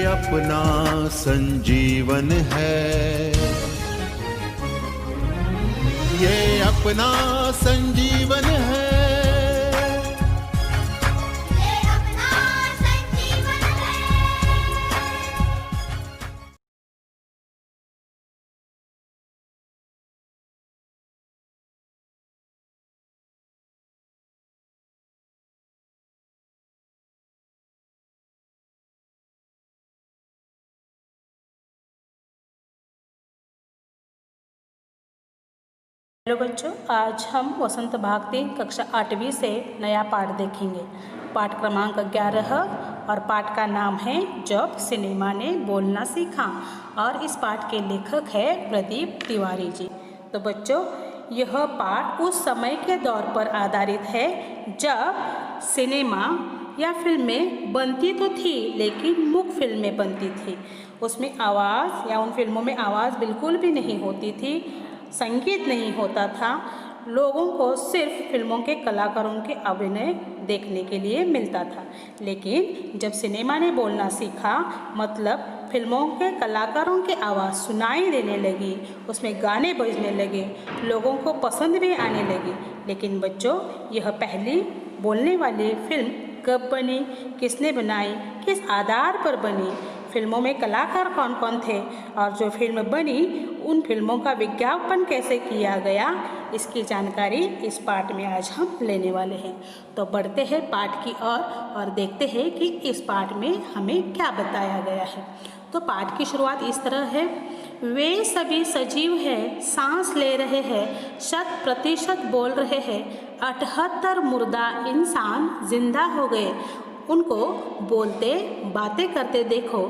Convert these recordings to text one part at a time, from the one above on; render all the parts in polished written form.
अपना संजीवन है, ये अपना संजीवन है। हेलो बच्चों, आज हम वसंत भाग 3 कक्षा 8वीं से नया पाठ देखेंगे। पाठ क्रमांक 11 और पाठ का नाम है जब सिनेमा ने बोलना सीखा और इस पाठ के लेखक है प्रदीप तिवारी जी। तो बच्चों, यह पाठ उस समय के दौर पर आधारित है जब सिनेमा या फिल्में बनती तो थी लेकिन मूक फिल्में बनती थी। उसमें आवाज़ या उन फिल्मों में आवाज़ बिल्कुल भी नहीं होती थी, संगीत नहीं होता था, लोगों को सिर्फ फिल्मों के कलाकारों के अभिनय देखने के लिए मिलता था। लेकिन जब सिनेमा ने बोलना सीखा, मतलब फिल्मों के कलाकारों की आवाज़ सुनाई देने लगी, उसमें गाने बजने लगे, लोगों को पसंद भी आने लगी। लेकिन बच्चों, यह पहली बोलने वाली फिल्म कब बनी, किसने बनाई, किस आधार पर बनी, फिल्मों में कलाकार कौन कौन थे और जो फिल्म बनी उन फिल्मों का विज्ञापन कैसे किया गया, इसकी जानकारी इस पाठ में आज हम लेने वाले हैं। तो बढ़ते हैं पाठ की ओर और देखते हैं कि इस पाठ में हमें क्या बताया गया है। तो पाठ की शुरुआत इस तरह है। वे सभी सजीव हैं, सांस ले रहे हैं, 100% बोल रहे हैं, 78 मुर्दा इंसान जिंदा हो गए। उनको बोलते बातें करते देखो।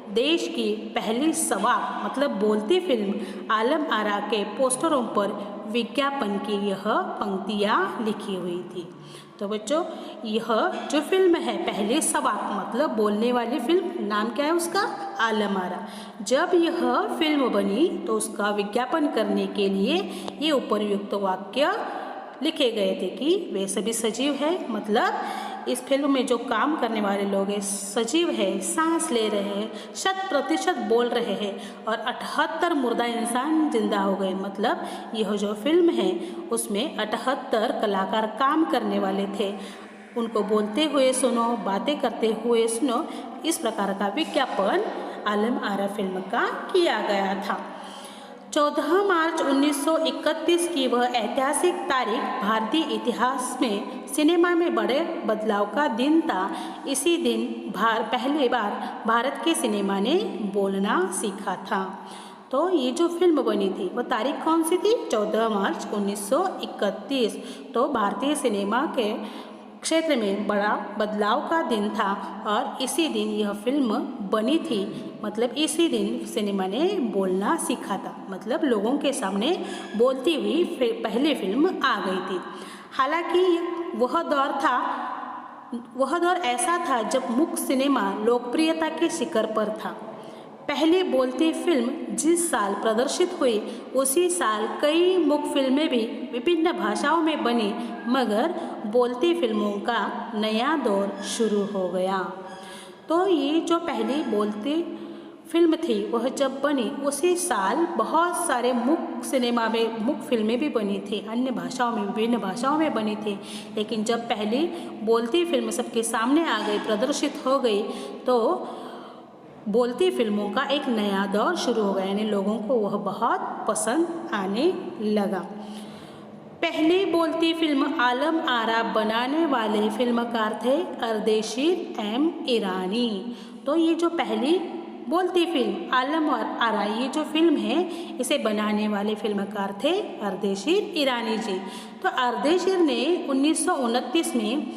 देश की पहली सवाक मतलब बोलती फिल्म आलम आरा के पोस्टरों पर विज्ञापन की यह पंक्तियाँ लिखी हुई थी। तो बच्चों, यह जो फिल्म है पहली सवाक मतलब बोलने वाली फिल्म, नाम क्या है उसका, आलम आरा। जब यह फिल्म बनी तो उसका विज्ञापन करने के लिए ये उपर्युक्त वाक्य लिखे गए थे कि वे सभी सजीव है, मतलब इस फिल्म में जो काम करने वाले लोग हैं सजीव है, सांस ले रहे हैं, 100% बोल रहे हैं और 78 मुर्दा इंसान जिंदा हो गए। मतलब यह जो फिल्म है उसमें 78 कलाकार काम करने वाले थे। उनको बोलते हुए सुनो, बातें करते हुए सुनो, इस प्रकार का विज्ञापन आलम आरा फिल्म का किया गया था। 14 मार्च 1931 की वह ऐतिहासिक तारीख भारतीय इतिहास में सिनेमा में बड़े बदलाव का दिन था। इसी दिन पहली बार भारत के सिनेमा ने बोलना सीखा था। तो ये जो फिल्म बनी थी वो तारीख कौन सी थी, 14 मार्च 1931। तो भारतीय सिनेमा के क्षेत्र में बड़ा बदलाव का दिन था और इसी दिन यह फिल्म बनी थी। मतलब इसी दिन सिनेमा ने बोलना सीखा था, मतलब लोगों के सामने बोलती हुई पहली फिल्म आ गई थी। हालांकि वह दौर ऐसा था जब मूक सिनेमा लोकप्रियता के शिखर पर था। पहली बोलती फिल्म जिस साल प्रदर्शित हुई उसी साल कई मूक फिल्में भी विभिन्न भाषाओं में बनी, मगर बोलती फिल्मों का नया दौर शुरू हो गया। तो ये जो पहली बोलती फिल्म थी वह जब बनी उसी साल बहुत सारे मूक फिल्में भी बनी थी, अन्य भाषाओं में, विभिन्न भाषाओं में बनी थी। लेकिन जब पहली बोलती फिल्म सबके सामने आ गई, प्रदर्शित हो गई, तो बोलती फिल्मों का एक नया दौर शुरू हो गया, यानी लोगों को वह बहुत पसंद आने लगा। पहली बोलती फिल्म आलम आरा बनाने वाले फिल्मकार थे अर्देशीर एम ईरानी। तो ये जो पहली बोलती फिल्म आलम आरा, ये जो फिल्म है इसे बनाने वाले फिल्मकार थे अर्देशीर ईरानी जी। तो अर्देशीर ने 1929 में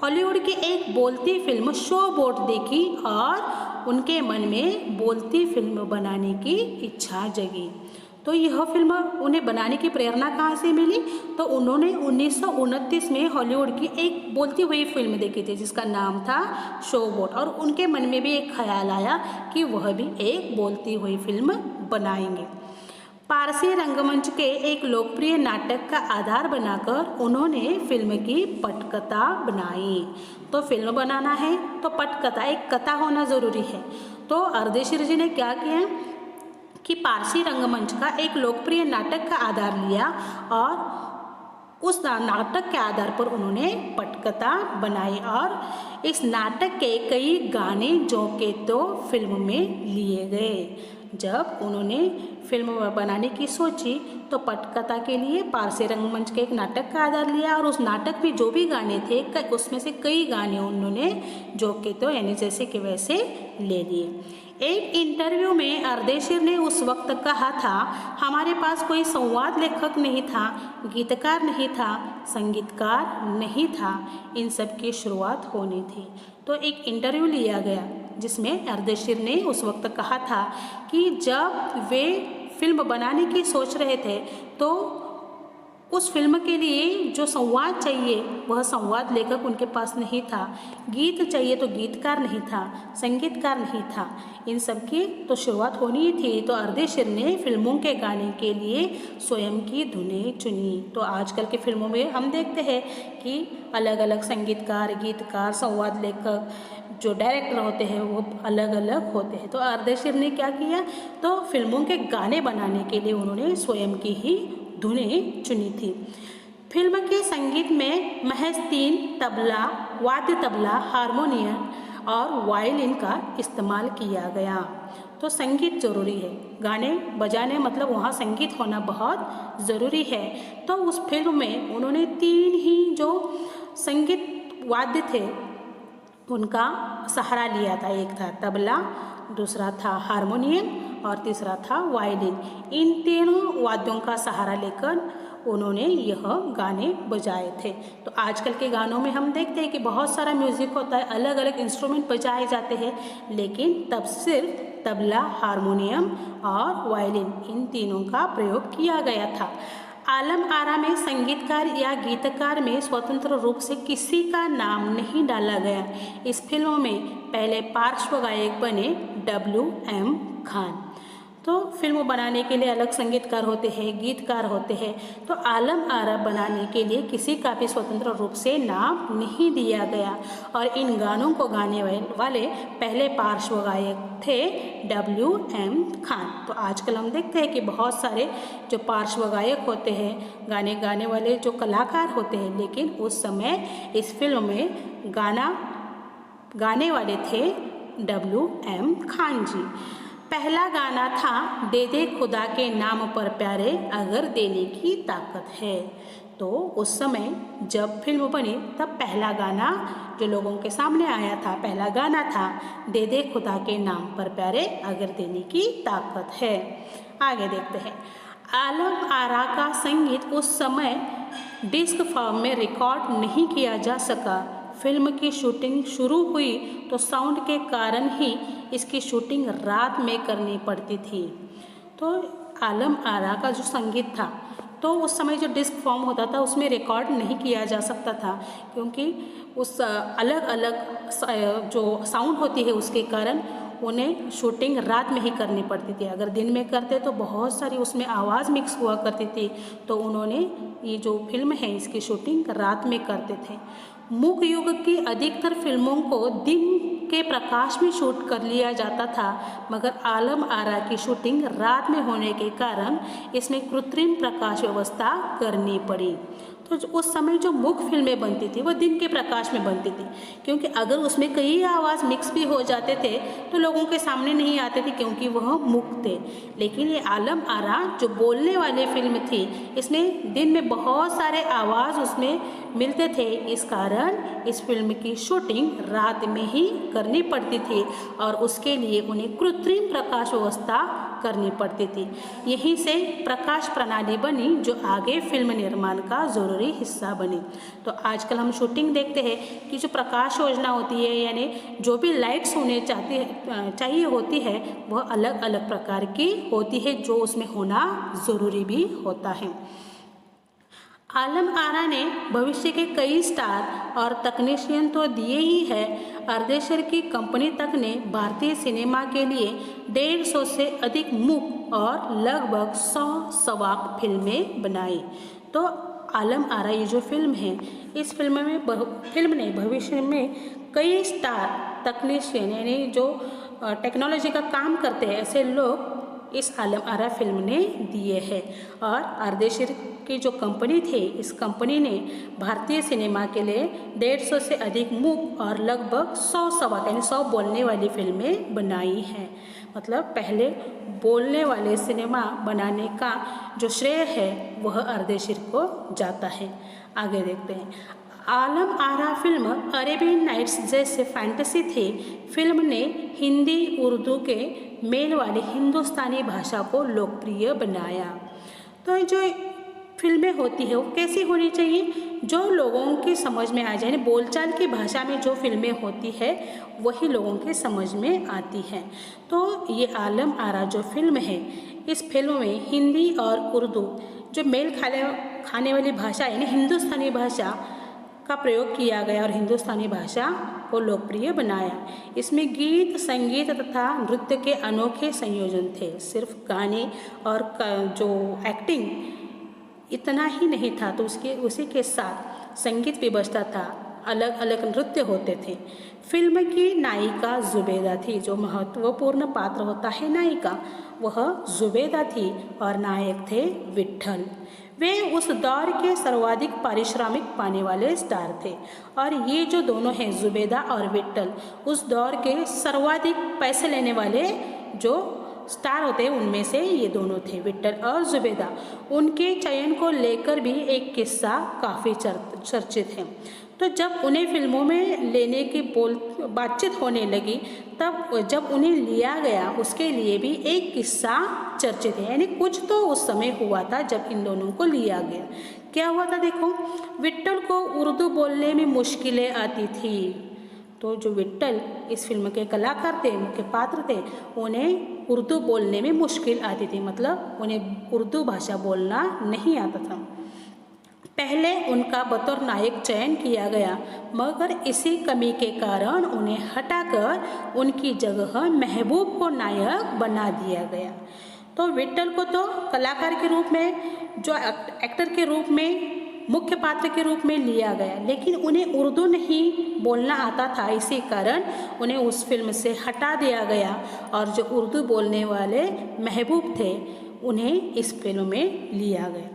हॉलीवुड की एक बोलती फिल्म शो बोट देखी और उनके मन में बोलती फिल्म बनाने की इच्छा जगी। तो यह फिल्म उन्हें बनाने की प्रेरणा कहाँ से मिली, तो उन्होंने 1929 में हॉलीवुड की एक बोलती हुई फिल्म देखी थी जिसका नाम था शो बोट, और उनके मन में भी एक ख्याल आया कि वह भी एक बोलती हुई फिल्म बनाएंगे। पारसी रंगमंच के एक लोकप्रिय नाटक का आधार बनाकर उन्होंने फिल्म की पटकथा बनाई। तो फिल्म बनाना है तो पटकथा, एक कथा होना ज़रूरी है। तो अर्देशीर जी ने क्या किया कि पारसी रंगमंच का एक लोकप्रिय नाटक का आधार लिया और उस नाटक के आधार पर उन्होंने पटकथा बनाई और इस नाटक के कई गाने जो के तो फिल्म में लिए गए। जब उन्होंने फिल्म बनाने की सोची तो पटकथा के लिए पारसी रंगमंच के एक नाटक का आधार लिया और उस नाटक में जो भी गाने थे उसमें से कई गाने उन्होंने जो के तो यानी जैसे कि वैसे ले लिए। एक इंटरव्यू में अर्देशीर ने उस वक्त कहा था, हमारे पास कोई संवाद लेखक नहीं था, गीतकार नहीं था, संगीतकार नहीं था, इन सब की शुरुआत होनी थी। तो एक इंटरव्यू लिया गया जिसमें अर्देशीर ने उस वक्त कहा था कि जब वे फिल्म बनाने की सोच रहे थे तो उस फिल्म के लिए जो संवाद चाहिए वह संवाद लेखक उनके पास नहीं था, गीत चाहिए तो गीतकार नहीं था, संगीतकार नहीं था, इन सब की तो शुरुआत होनी ही थी। तो अर्देशीर ने फिल्मों के गाने के लिए स्वयं की धुनें चुनी। तो आजकल की फिल्मों में हम देखते हैं कि अलग अलग संगीतकार, गीतकार, संवाद लेखक, जो डायरेक्टर होते हैं वो अलग अलग होते हैं। तो अर्देशीर ने क्या किया, तो फिल्मों के गाने बनाने के लिए उन्होंने स्वयं की ही धुनें चुनी थी। फिल्म के संगीत में महज 3 तबला, वाद्य तबला, हारमोनियम और वायलिन का इस्तेमाल किया गया। तो संगीत जरूरी है, गाने बजाने मतलब वहाँ संगीत होना बहुत ज़रूरी है। तो उस फिल्म में उन्होंने 3 ही जो संगीत वाद्य थे उनका सहारा लिया था। एक था तबला, दूसरा था हारमोनियम और तीसरा था वायलिन। इन तीनों वाद्यों का सहारा लेकर उन्होंने यह गाने बजाए थे। तो आजकल के गानों में हम देखते हैं कि बहुत सारा म्यूज़िक होता है, अलग अलग इंस्ट्रूमेंट बजाए जाते हैं, लेकिन तब सिर्फ तबला, हारमोनियम और वायलिन इन तीनों का प्रयोग किया गया था। आलम आरा में संगीतकार या गीतकार में स्वतंत्र रूप से किसी का नाम नहीं डाला गया। इस फिल्म में पहले पार्श्व गायक बने W.M. खान। तो फिल्म बनाने के लिए अलग संगीतकार होते हैं, गीतकार होते हैं। तो आलम आरा बनाने के लिए किसी का भी स्वतंत्र रूप से नाम नहीं दिया गया और इन गानों को गाने वाले पहले पार्श्व गायक थे W.M. खान। तो आजकल हम देखते हैं कि बहुत सारे जो पार्श्व गायक होते हैं, गाने गाने वाले जो कलाकार होते हैं, लेकिन उस समय इस फिल्म में गाने वाले थे W.M. खान जी। पहला गाना था दे दे खुदा के नाम पर प्यारे अगर देने की ताकत है। तो उस समय जब फिल्म बनी तब पहला गाना जो लोगों के सामने आया था, पहला गाना था दे दे खुदा के नाम पर प्यारे अगर देने की ताकत है। आगे देखते हैं। आलम आरा का संगीत उस समय डिस्क फॉर्म में रिकॉर्ड नहीं किया जा सका। फिल्म की शूटिंग शुरू हुई तो साउंड के कारण ही इसकी शूटिंग रात में करनी पड़ती थी। तो आलम आरा का जो संगीत था तो उस समय जो डिस्क फॉर्म होता था उसमें रिकॉर्ड नहीं किया जा सकता था, क्योंकि उस अलग अलग जो साउंड होती है उसके कारण उन्हें शूटिंग रात में ही करनी पड़ती थी। अगर दिन में करते तो बहुत सारी उसमें आवाज़ मिक्स हुआ करती थी। तो उन्होंने ये जो फिल्म है इसकी शूटिंग रात में करते थे। मुग युग की अधिकतर फिल्मों को दिन के प्रकाश में शूट कर लिया जाता था, मगर आलम आरा की शूटिंग रात में होने के कारण इसमें कृत्रिम प्रकाश व्यवस्था करनी पड़ी। तो उस समय जो मुख्य फिल्में बनती थी वो दिन के प्रकाश में बनती थी, क्योंकि अगर उसमें कई आवाज़ मिक्स भी हो जाते थे तो लोगों के सामने नहीं आते थे, क्योंकि वह मुख्य थे। लेकिन ये आलम आरा जो बोलने वाली फिल्म थी इसमें दिन में बहुत सारे आवाज़ उसमें मिलते थे, इस कारण इस फिल्म की शूटिंग रात में ही करनी पड़ती थी और उसके लिए उन्हें कृत्रिम प्रकाश व्यवस्था करनी पड़ती थी। यहीं से प्रकाश प्रणाली बनी जो आगे फिल्म निर्माण का ज़रूरी हिस्सा बनी। तो आजकल हम शूटिंग देखते हैं कि जो प्रकाश योजना होती है, यानी जो भी लाइट्स होने चाहिए होती है वह अलग अलग प्रकार की होती है, जो उसमें होना ज़रूरी भी होता है। आलम आरा ने भविष्य के कई स्टार और तकनीशियन तो दिए ही है, अर्देशीर की कंपनी तक ने भारतीय सिनेमा के लिए 150 से अधिक मूक और लगभग 100 सवाक फिल्में बनाई। तो आलम आरा ये जो फिल्म है, इस फिल्म ने भविष्य में कई स्टार तकनीशियन यानी जो टेक्नोलॉजी का काम करते हैं ऐसे लोग इस आलम आरा फिल्म ने दिए हैं। और अर्देशीर की जो कंपनी थी, इस कंपनी ने भारतीय सिनेमा के लिए 150 से अधिक मूक और लगभग 100 सवा यानी 100 बोलने वाली फिल्में बनाई हैं। मतलब पहले बोलने वाले सिनेमा बनाने का जो श्रेय है वह अर्देशीर को जाता है। आगे देखते हैं। Alam Ara film Arabian nights जैसे फैंटेसी थी। फिल्म ने हिंदी उर्दू के मेल वाली हिंदुस्तानी भाषा को लोकप्रिय बनाया। तो जो फिल्में होती है वो कैसी होनी चाहिए, जो लोगों की समझ में आ जाए, बोलचाल की भाषा में जो फिल्में होती है वही लोगों के समझ में आती हैं। तो ये आलम आरा जो फिल्म है, इस फिल्म में हिंदी और उर्दू जो मेल खाने वाली भाषा यानी हिंदुस्तानी भाषा का प्रयोग किया गया और हिंदुस्तानी भाषा को लोकप्रिय बनाया। इसमें गीत, संगीत तथा नृत्य के अनोखे संयोजन थे। सिर्फ गाने और जो एक्टिंग इतना ही नहीं था, तो उसी के साथ संगीत भी बजता था, अलग अलग नृत्य होते थे। फिल्म की नायिका जुबेदा थी। जो महत्वपूर्ण पात्र होता है नायिका, वह जुबेदा थी और नायक थे विट्ठल। वे उस दौर के सर्वाधिक पारिश्रमिक पाने वाले स्टार थे। और ये जो दोनों हैं जुबेदा और विट्ठल, उस दौर के सर्वाधिक पैसे लेने वाले जो स्टार होते हैं उनमें से ये दोनों थे, विट्ठल और जुबेदा। उनके चयन को लेकर भी एक किस्सा काफ़ी चर्चित है। तो जब उन्हें फिल्मों में लेने की बातचीत होने लगी, तब जब उन्हें लिया गया उसके लिए भी एक किस्सा चर्चित है। यानी कुछ तो उस समय हुआ था जब इन दोनों को लिया गया। क्या हुआ था देखो, विट्ठल को उर्दू बोलने में मुश्किलें आती थी। तो जो विट्ठल इस फिल्म के कलाकार थे, मुख्य पात्र थे, उन्हें उर्दू बोलने में मुश्किल आती थी। मतलब उन्हें उर्दू भाषा बोलना नहीं आता था। पहले उनका बतौर नायक चयन किया गया, मगर इसी कमी के कारण उन्हें हटाकर उनकी जगह महबूब को नायक बना दिया गया। तो विट्ठल को तो कलाकार के रूप में, जो एक्टर के रूप में, मुख्य पात्र के रूप में लिया गया, लेकिन उन्हें उर्दू नहीं बोलना आता था। इसी कारण उन्हें उस फिल्म से हटा दिया गया और जो उर्दू बोलने वाले महबूब थे उन्हें इस फिल्म में लिया गया।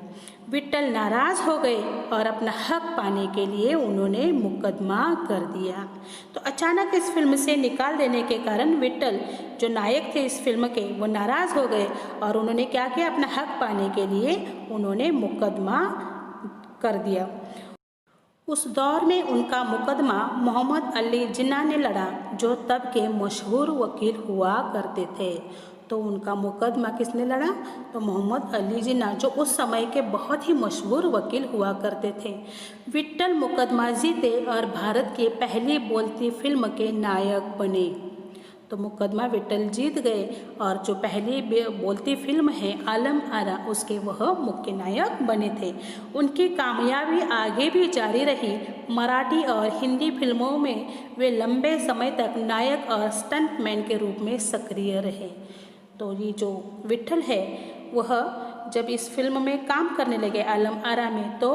विट्ठल नाराज़ हो गए और अपना हक पाने के लिए उन्होंने मुकदमा कर दिया। तो अचानक इस फिल्म से निकाल देने के कारण विट्ठल जो नायक थे इस फिल्म के, वो नाराज़ हो गए और उन्होंने क्या किया, अपना हक पाने के लिए उन्होंने मुकदमा कर दिया। उस दौर में उनका मुकदमा मोहम्मद अली जिन्ना ने लड़ा, जो तब के मशहूर वकील हुआ करते थे। तो उनका मुकदमा किसने लड़ा, तो मोहम्मद अली जिन्ना, जो उस समय के बहुत ही मशहूर वकील हुआ करते थे। विट्ठल मुकदमा जीते और भारत की पहली बोलती फिल्म के नायक बने। तो मुकदमा विट्ठल जीत गए और जो पहली बोलती फिल्म है आलम आरा, उसके वह मुख्य नायक बने थे। उनकी कामयाबी आगे भी जारी रही। मराठी और हिंदी फिल्मों में वे लंबे समय तक नायक और स्टंटमैन के रूप में सक्रिय रहे। तो ये जो विट्ठल है वह जब इस फिल्म में काम करने लगे आलम आरा में, तो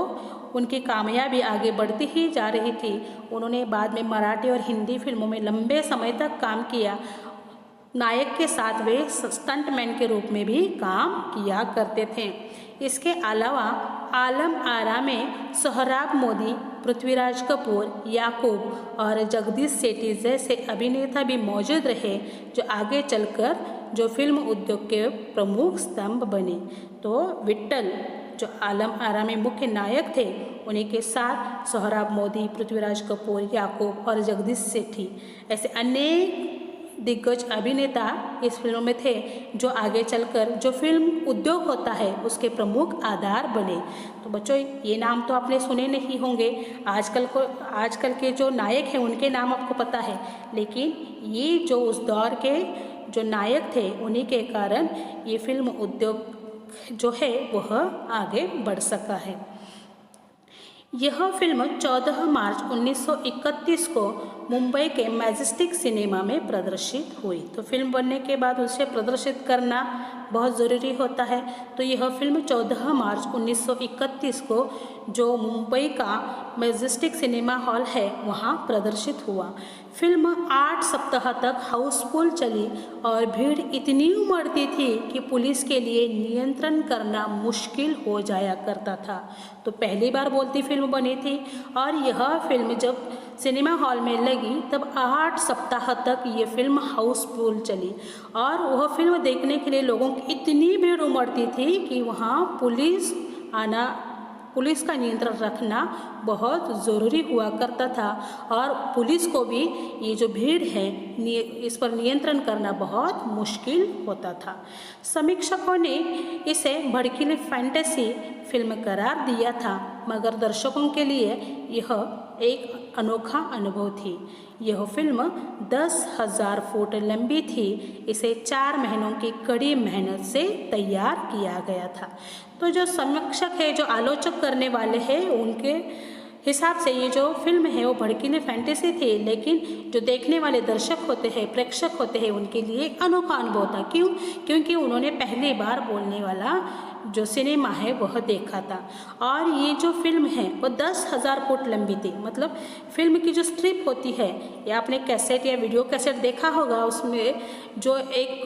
उनकी कामयाबी आगे बढ़ती ही जा रही थी। उन्होंने बाद में मराठी और हिंदी फिल्मों में लंबे समय तक काम किया। नायक के साथ वे स्टंटमैन के रूप में भी काम किया करते थे। इसके अलावा आलम आरा में सोहराब मोदी, पृथ्वीराज कपूर, याकूब और जगदीश सेठी जैसे अभिनेता भी मौजूद रहे, जो आगे चलकर जो फिल्म उद्योग के प्रमुख स्तंभ बने। तो विट्ठल जो आलम आरा में मुख्य नायक थे, उन्हीं के साथ सोहराब मोदी, पृथ्वीराज कपूर, याकूब और जगदीश सेठी ऐसे अनेक दिग्गज अभिनेता इस फिल्म में थे, जो आगे चलकर जो फिल्म उद्योग होता है उसके प्रमुख आधार बने। तो बच्चों, ये नाम तो आपने सुने नहीं होंगे। आजकल के जो नायक हैं उनके नाम आपको पता है, लेकिन ये जो उस दौर के जो नायक थे उन्हीं के कारण ये फिल्म उद्योग जो है वह आगे बढ़ सका है। यह फिल्म 14 मार्च 1931 को मुंबई के मैजेस्टिक सिनेमा में प्रदर्शित हुई। तो फिल्म बनने के बाद उसे प्रदर्शित करना बहुत ज़रूरी होता है। तो यह फिल्म 14 मार्च 1931 को जो मुंबई का मैजेस्टिक सिनेमा हॉल है वहाँ प्रदर्शित हुआ। फिल्म 8 सप्ताह तक हाउसफुल चली और भीड़ इतनी उमड़ती थी कि पुलिस के लिए नियंत्रण करना मुश्किल हो जाया करता था। तो पहली बार बोलती फिल्म बनी थी और यह फिल्म जब सिनेमा हॉल में लगी तब 8 सप्ताह तक ये फिल्म हाउसफुल चली और वह फिल्म देखने के लिए लोगों की इतनी भीड़ उमड़ती थी कि वहाँ पुलिस का नियंत्रण रखना बहुत ज़रूरी हुआ करता था और पुलिस को भी ये जो भीड़ है इस पर नियंत्रण करना बहुत मुश्किल होता था। समीक्षकों ने इसे भड़कीली फैंटेसी फिल्म करार दिया था, मगर दर्शकों के लिए यह एक अनोखा अनुभव थी। यह फिल्म 10,000 फुट लंबी थी। इसे 4 महीनों की कड़ी मेहनत से तैयार किया गया था। तो जो समीक्षक है, जो आलोचक करने वाले हैं, उनके हिसाब से ये जो फिल्म है वो भड़कीली फैंटेसी थी, लेकिन जो देखने वाले दर्शक होते हैं, प्रेक्षक होते हैं, उनके लिए एक अनोखा अनुभव था। क्यों? क्योंकि उन्होंने पहली बार बोलने वाला जो सिनेमा है वह देखा था और ये जो फिल्म है वो 10,000 फुट लंबी थी। मतलब फिल्म की जो स्ट्रिप होती है या आपने कैसेट या वीडियो कैसेट देखा होगा, उसमें जो एक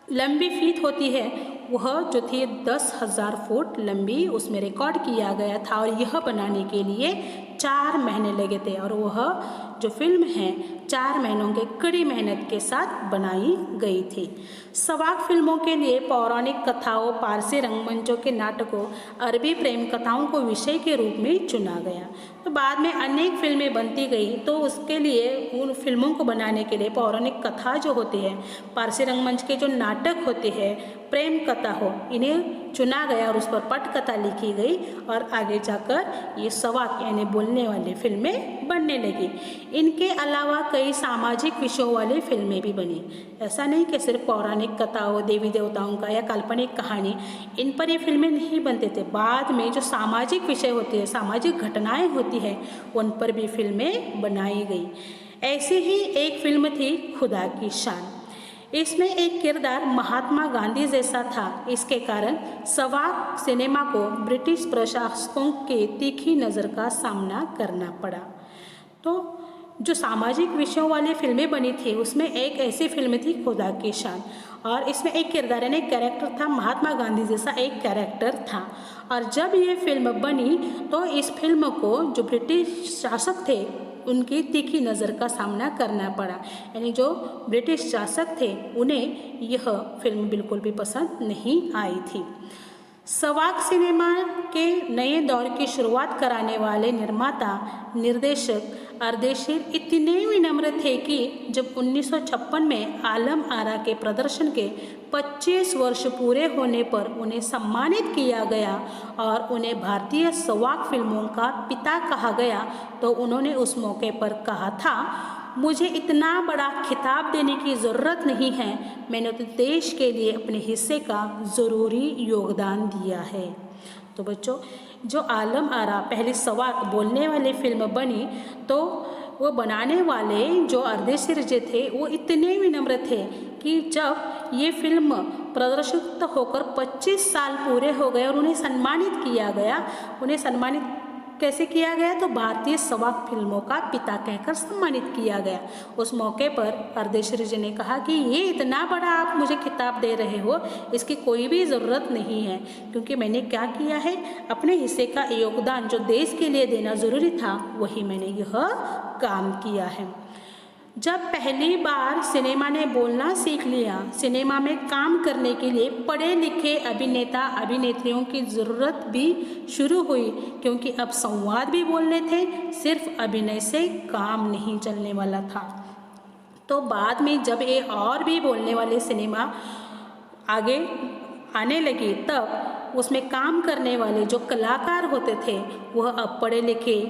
लंबी फीत होती है वह जो थी 10,000 फुट लंबी उसमें रिकॉर्ड किया गया था और यह बनाने के लिए 4 महीने लगे थे और वह जो फिल्म है 4 महीनों के कड़ी मेहनत के साथ बनाई गई थी। सवाक फिल्मों के लिए पौराणिक कथाओं, पारसी रंगमंचों के नाटकों, अरबी प्रेम कथाओं को विषय के रूप में चुना गया। तो बाद में अनेक फिल्में बनती गई, तो उसके लिए उन फिल्मों को बनाने के लिए पौराणिक कथा जो होती है, पारसी रंगमंच के जो नाटक होते हैं, प्रेम कथा हो, इन्हें चुना गया और उस पर पटकथा लिखी गई और आगे जाकर ये सवाक यानी बोलने वाली फिल्में बनने लगी। इनके अलावा कई सामाजिक विषयों वाली फिल्में भी बनी। ऐसा नहीं कि सिर्फ पौराणिक कथाओं, देवी देवताओं का या काल्पनिक कहानी, इन पर ये फिल्में नहीं बनते थे। बाद में जो सामाजिक विषय होते हैं, सामाजिक घटनाएं होती हैं, उन पर भी फिल्में बनाई गई। ऐसी ही एक फिल्म थी खुदा की शान। इसमें एक किरदार महात्मा गांधी जैसा था। इसके कारण सवाक सिनेमा को ब्रिटिश प्रशासकों के तीखी नज़र का सामना करना पड़ा। तो जो सामाजिक विषयों वाली फिल्में बनी थी उसमें एक ऐसी फिल्म थी खुदा की शान और इसमें एक किरदार यानी कैरेक्टर था, महात्मा गांधी जैसा एक कैरेक्टर था। और जब ये फिल्म बनी तो इस फिल्म को जो ब्रिटिश शासक थे उनकी तीखी नज़र का सामना करना पड़ा, यानी जो ब्रिटिश शासक थे उन्हें यह फिल्म बिल्कुल भी पसंद नहीं आई थी। सवाक सिनेमा के नए दौर की शुरुआत कराने वाले निर्माता निर्देशक अर्देशीर इतने विनम्र थे कि जब 1956 में आलम आरा के प्रदर्शन के 25 वर्ष पूरे होने पर उन्हें सम्मानित किया गया और उन्हें भारतीय सवाक फिल्मों का पिता कहा गया, तो उन्होंने उस मौके पर कहा था, मुझे इतना बड़ा खिताब देने की ज़रूरत नहीं है, मैंने तो देश के लिए अपने हिस्से का ज़रूरी योगदान दिया है। तो बच्चों, जो आलम आरा पहली सवाक बोलने वाली फिल्म बनी, तो वो बनाने वाले जो अर्देशीर जी थे वो इतने विनम्र थे कि जब ये फिल्म प्रदर्शित होकर 25 साल पूरे हो गए और उन्हें सम्मानित किया गया, उन्हें सम्मानित कैसे किया गया, तो भारतीय सवाक फिल्मों का पिता कहकर सम्मानित किया गया। उस मौके पर अर्देशीर जी ने कहा कि ये इतना बड़ा आप मुझे खिताब दे रहे हो, इसकी कोई भी ज़रूरत नहीं है, क्योंकि मैंने क्या किया है, अपने हिस्से का योगदान जो देश के लिए देना ज़रूरी था वही मैंने यह काम किया है। जब पहली बार सिनेमा ने बोलना सीख लिया, सिनेमा में काम करने के लिए पढ़े लिखे अभिनेता अभिनेत्रियों की ज़रूरत भी शुरू हुई, क्योंकि अब संवाद भी बोलने थे, सिर्फ अभिनय से काम नहीं चलने वाला था। तो बाद में जब ये और भी बोलने वाले सिनेमा आगे आने लगे, तब उसमें काम करने वाले जो कलाकार होते थे वह अब पढ़े लिखे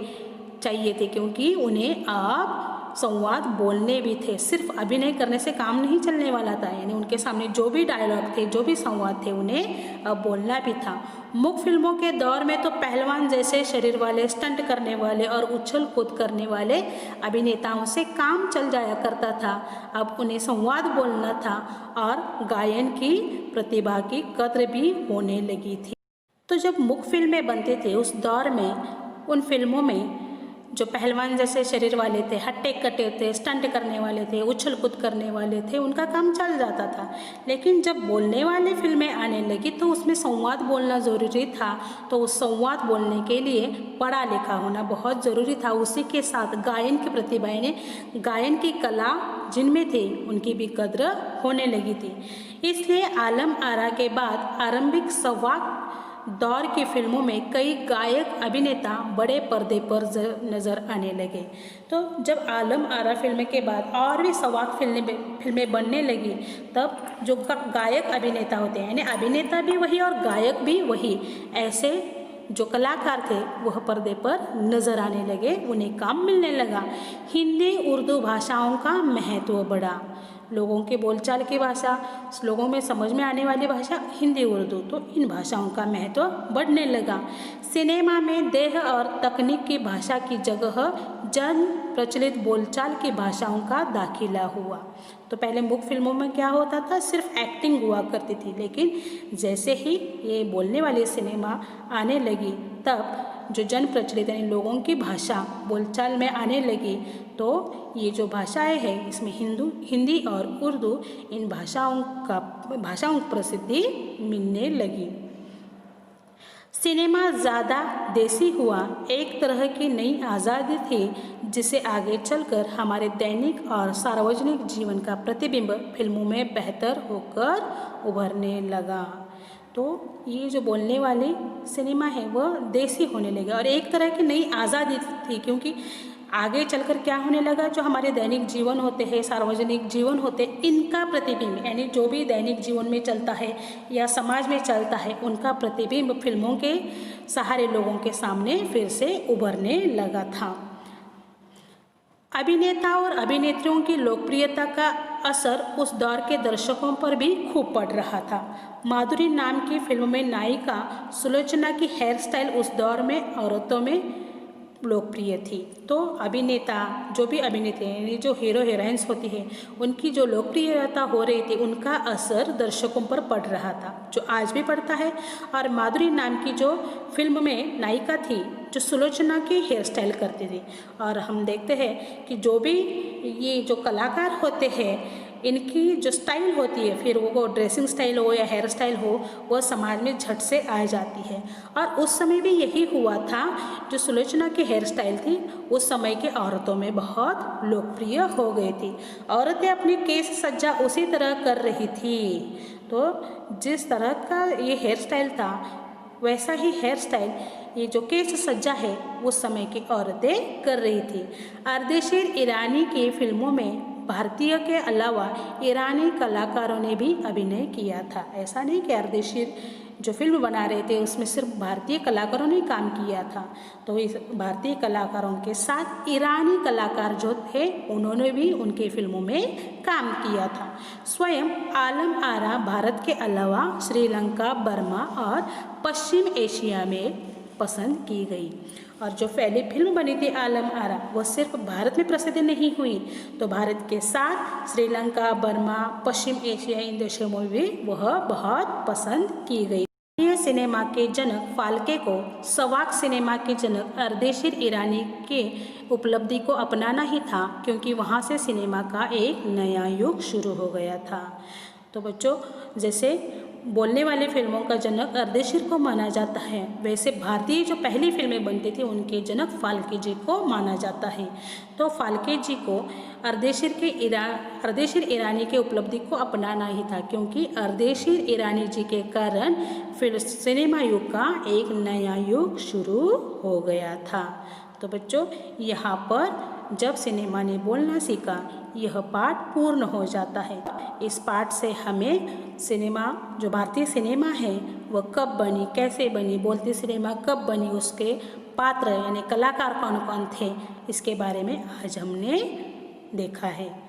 चाहिए थे, क्योंकि उन्हें अब संवाद बोलने भी थे। सिर्फ अभिनय करने से काम नहीं चलने वाला था, यानी उनके सामने जो भी डायलॉग थे, जो भी संवाद थे, उन्हें अब बोलना भी था। मुख्य फिल्मों के दौर में तो पहलवान जैसे शरीर वाले, स्टंट करने वाले और उछल कूद करने वाले अभिनेताओं से काम चल जाया करता था। अब उन्हें संवाद बोलना था और गायन की प्रतिभा की कद्र भी होने लगी थी। तो जब मुख्य फिल्में बनते थे उस दौर में, उन फिल्मों में जो पहलवान जैसे शरीर वाले थे, हट्टे कट्टे थे, स्टंट करने वाले थे, उछल कूद करने वाले थे, उनका काम चल जाता था। लेकिन जब बोलने वाली फिल्में आने लगी तो उसमें संवाद बोलना ज़रूरी था। तो उस संवाद बोलने के लिए पढ़ा लिखा होना बहुत ज़रूरी था। उसी के साथ गायन की प्रतिभा, यानी गायन की कला जिनमें थे उनकी भी कद्र होने लगी थी। इसलिए आलम आरा के बाद आरंभिक सवाक दौर की फिल्मों में कई गायक अभिनेता बड़े पर्दे पर नज़र आने लगे। तो जब आलम आरा फिल्म के बाद और भी सवाक फिल्में बनने लगी, तब जो गायक अभिनेता होते हैं, यानी अभिनेता भी वही और गायक भी वही, ऐसे जो कलाकार थे वह पर्दे पर नज़र आने लगे, उन्हें काम मिलने लगा। हिंदी उर्दू भाषाओं का महत्व बढ़ा। लोगों के बोलचाल की भाषा, लोगों में समझ में आने वाली भाषा हिंदी उर्दू, तो इन भाषाओं का महत्व बढ़ने लगा। सिनेमा में देह और तकनीक की भाषा की जगह जन प्रचलित बोलचाल की भाषाओं का दाखिला हुआ। तो पहले मुख्य फिल्मों में क्या होता था, सिर्फ एक्टिंग हुआ करती थी, लेकिन जैसे ही ये बोलने वाली सिनेमा आने लगी, तब जो जन प्रचलित यानी लोगों की भाषा बोलचाल में आने लगी, तो ये जो भाषाएं हैं इसमें हिंदी और उर्दू, इन भाषाओं की प्रसिद्धि मिलने लगी। सिनेमा ज़्यादा देसी हुआ, एक तरह की नई आज़ादी थी जिसे आगे चलकर हमारे दैनिक और सार्वजनिक जीवन का प्रतिबिंब फिल्मों में बेहतर होकर उभरने लगा। तो ये जो बोलने वाली सिनेमा है वह देसी होने लगे और एक तरह की नई आज़ादी थी, क्योंकि आगे चलकर क्या होने लगा, जो हमारे दैनिक जीवन होते हैं, सार्वजनिक जीवन होते हैं, इनका प्रतिबिंब, यानी जो भी दैनिक जीवन में चलता है या समाज में चलता है, उनका प्रतिबिंब फिल्मों के सहारे लोगों के सामने फिर से उभरने लगा था। अभिनेता और अभिनेत्रियों की लोकप्रियता का असर उस दौर के दर्शकों पर भी खूब पड़ रहा था। माधुरी नाम की फिल्म में नायिका सुलोचना की हेयर स्टाइल उस दौर में औरतों में लोकप्रिय थी। तो अभिनेता, जो भी अभिनेत्री यानी जो हीरो हीरोइंस होती है, उनकी जो लोकप्रियता हो रही थी, उनका असर दर्शकों पर पड़ रहा था, जो आज भी पड़ता है। और माधुरी नाम की जो फिल्म में नायिका थी, जो सुलोचना की हेयर स्टाइल करती थी, और हम देखते हैं कि जो भी ये जो कलाकार होते हैं, इनकी जो स्टाइल होती है, फिर वो ड्रेसिंग स्टाइल हो या हेयर स्टाइल हो, वह समाज में झट से आ जाती है। और उस समय भी यही हुआ था, जो सुलोचना की हेयर स्टाइल थी उस समय के औरतों में बहुत लोकप्रिय हो गई थी। औरतें अपनी केश सज्जा उसी तरह कर रही थी। तो जिस तरह का ये हेयर स्टाइल था, वैसा ही हेयर स्टाइल, ये जो केश सज्जा है, उस समय की औरतें कर रही थी। अर्देशीर ईरानी की फिल्मों में भारतीय के अलावा ईरानी कलाकारों ने भी अभिनय किया था। ऐसा नहीं कि अर्देशीर जो फिल्म बना रहे थे उसमें सिर्फ भारतीय कलाकारों ने काम किया था। तो इस भारतीय कलाकारों के साथ ईरानी कलाकार जो थे, उन्होंने भी उनकी फिल्मों में काम किया था। स्वयं आलम आरा भारत के अलावा श्रीलंका, बर्मा और पश्चिम एशिया में पसंद की गई। और जो पहली फिल्म बनी थी आलम आरा, वह सिर्फ भारत में प्रसिद्ध नहीं हुई, तो भारत के साथ श्रीलंका, बर्मा, पश्चिम एशिया, इन देशों में भी वह बहुत पसंद की गई। भारतीय सिनेमा के जनक फाल्के को सवाक सिनेमा के जनक अर्देशीर ईरानी के उपलब्धि को अपनाना ही था, क्योंकि वहाँ से सिनेमा का एक नया युग शुरू हो गया था। तो बच्चों, जैसे बोलने वाली फिल्मों का जनक अर्देशीर को माना जाता है, वैसे भारतीय जो पहली फिल्में बनती थी उनके जनक फाल्के जी को माना जाता है। तो फाल्के जी को अर्देशीर ईरानी के उपलब्धि को अपनाना ही था, क्योंकि अर्देशीर ईरानी जी के कारण फिर सिनेमा युग का एक नया युग शुरू हो गया था। तो बच्चों, यहाँ पर जब सिनेमा ने बोलना सीखा, यह पाठ पूर्ण हो जाता है। इस पाठ से हमें सिनेमा, जो भारतीय सिनेमा है, वह कब बनी, कैसे बनी, बोलती सिनेमा कब बनी, उसके पात्र यानी कलाकार कौन कौन थे, इसके बारे में आज हमने देखा है।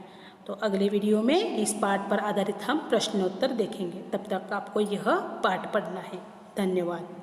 तो अगले वीडियो में इस पाठ पर आधारित हम प्रश्नोत्तर देखेंगे। तब तक आपको यह पाठ पढ़ना है। धन्यवाद।